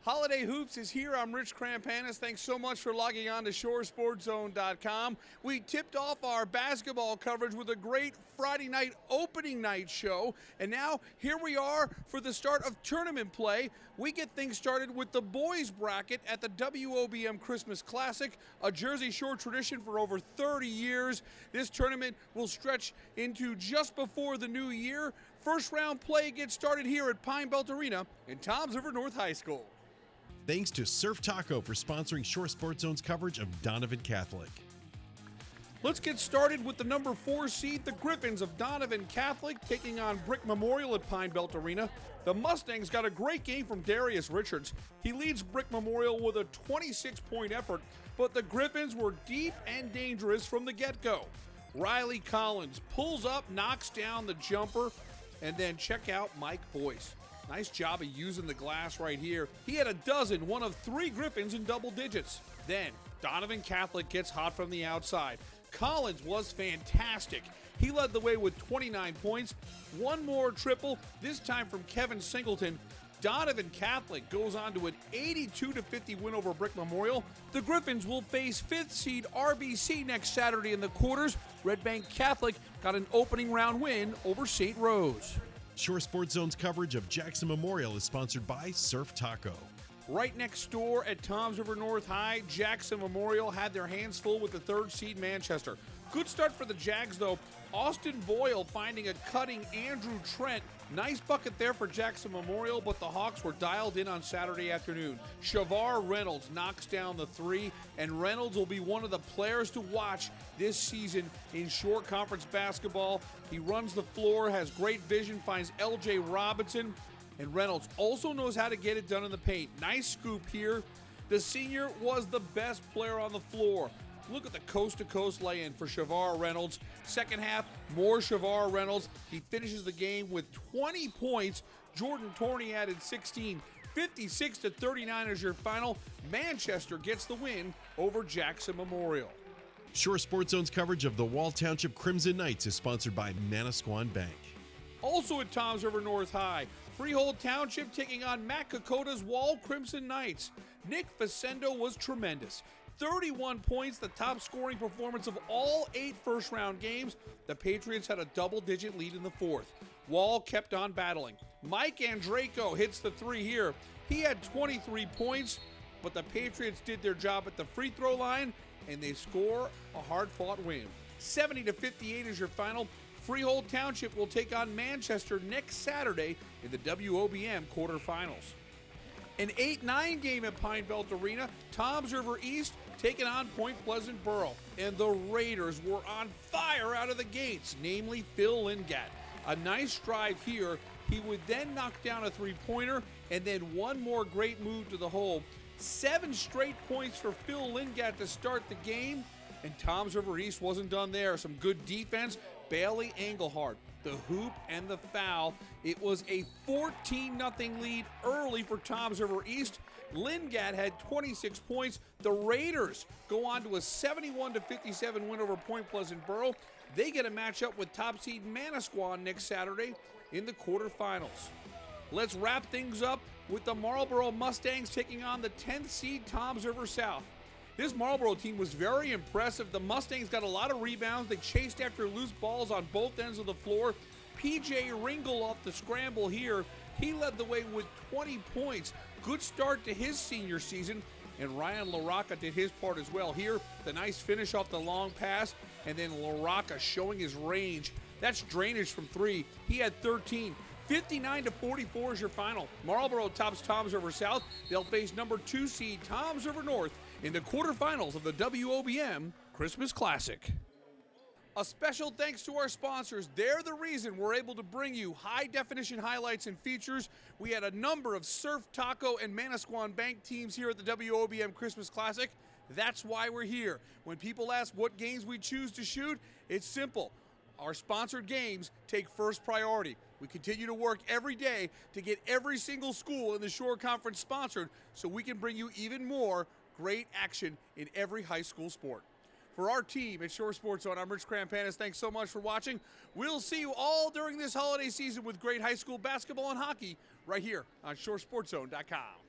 Holiday Hoops is here. I'm Rich Crampanis. Thanks so much for logging on to ShoreSportsZone.com. We tipped off our basketball coverage with a great Friday night opening night show. And now here we are for the start of tournament play. We get things started with the boys bracket at the WOBM Christmas Classic, a Jersey Shore tradition for over 30 years. This tournament will stretch into just before the new year. First round play gets started here at Pine Belt Arena in Toms River North High School. Thanks to Surf Taco for sponsoring Shore Sports Zone's coverage of Donovan Catholic. Let's get started with the number 4 seed, the Griffins of Donovan Catholic, taking on Brick Memorial at Pine Belt Arena. The Mustangs got a great game from Darius Richards. He leads Brick Memorial with a 26-point effort, but the Griffins were deep and dangerous from the get-go. Riley Collins pulls up, knocks down the jumper, and then check out Mike Boyce. Nice job of using the glass right here. He had a dozen, one of 3 Griffins in double digits. Then Donovan Catholic gets hot from the outside. Collins was fantastic. He led the way with 29 points. One more triple, this time from Kevin Singleton. Donovan Catholic goes on to an 82-50 win over Brick Memorial. The Griffins will face 5th seed RBC next Saturday in the quarters. Red Bank Catholic got an opening round win over St. Rose. Shore Sports Zone's coverage of Jackson Memorial is sponsored by Surf Taco. Right next door at Toms River North High, Jackson Memorial had their hands full with the 3rd seed Manchester. Good start for the Jags, though. Austin Boyle finding a cutting Andrew Trent. Nice bucket there for Jackson Memorial, but the Hawks were dialed in on Saturday afternoon. Shavar Reynolds knocks down the 3, and Reynolds will be one of the players to watch this season in Shore Conference basketball. He runs the floor, has great vision, finds L.J. Robinson, and Reynolds also knows how to get it done in the paint. Nice scoop here. The senior was the best player on the floor. Look at the coast-to-coast lay-in for Shavar Reynolds. Second half, more Shavar Reynolds. He finishes the game with 20 points. Jordan Torney added 16. 56-39 is your final. Manchester gets the win over Jackson Memorial. Shore Sports Zone's coverage of the Wall Township Crimson Knights is sponsored by Manasquan Bank. Also at Toms River North High, Freehold Township taking on Matt Kokota's Wall Crimson Knights. Nick Facendo was tremendous. 31 points, the top scoring performance of all 8 first-round games. The Patriots had a double-digit lead in the 4th. Wall kept on battling. Mike Andraco hits the 3 here. He had 23 points, but the Patriots did their job at the free throw line, and they score a hard-fought win. 70-58 is your final. Freehold Township will take on Manchester next Saturday in the WOBM quarterfinals. An 8-9 game at Pine Belt Arena, Toms River East taking on Point Pleasant Boro. And the Raiders were on fire out of the gates, namely Phil Lingat. A nice drive here. He would then knock down a 3-pointer, and then one more great move to the hole. 7 straight points for Phil Lingat to start the game. And Toms River East wasn't done there. Some good defense. Bailey Engelhardt, the hoop and the foul. It was a 14-0 lead early for Toms River East. Lingat had 26 points. The Raiders go on to a 71-57 win over Point Pleasant Boro. They get a matchup with top seed Manasquan next Saturday in the quarterfinals. Let's wrap things up with the Marlboro Mustangs taking on the 10th seed Toms River South. This Marlboro team was very impressive. The Mustangs got a lot of rebounds. They chased after loose balls on both ends of the floor. P.J. Ringel off the scramble here. He led the way with 20 points. Good start to his senior season. And Ryan LaRocca did his part as well. Here, the nice finish off the long pass. And then LaRocca showing his range. That's drainage from 3. He had 13. 59-44 is your final. Marlboro tops Toms River South. They'll face number 2 seed Toms River North in the quarterfinals of the WOBM Christmas Classic. A special thanks to our sponsors. They're the reason we're able to bring you high-definition highlights and features. We had a number of Surf Taco and Manasquan Bank teams here at the WOBM Christmas Classic. That's why we're here. When people ask what games we choose to shoot, it's simple. Our sponsored games take first priority. We continue to work every day to get every single school in the Shore Conference sponsored so we can bring you even more great action in every high school sport. For our team at Shore Sports Zone, I'm Rich Crampanis. Thanks so much for watching. We'll see you all during this holiday season with great high school basketball and hockey right here on ShoreSportsZone.com.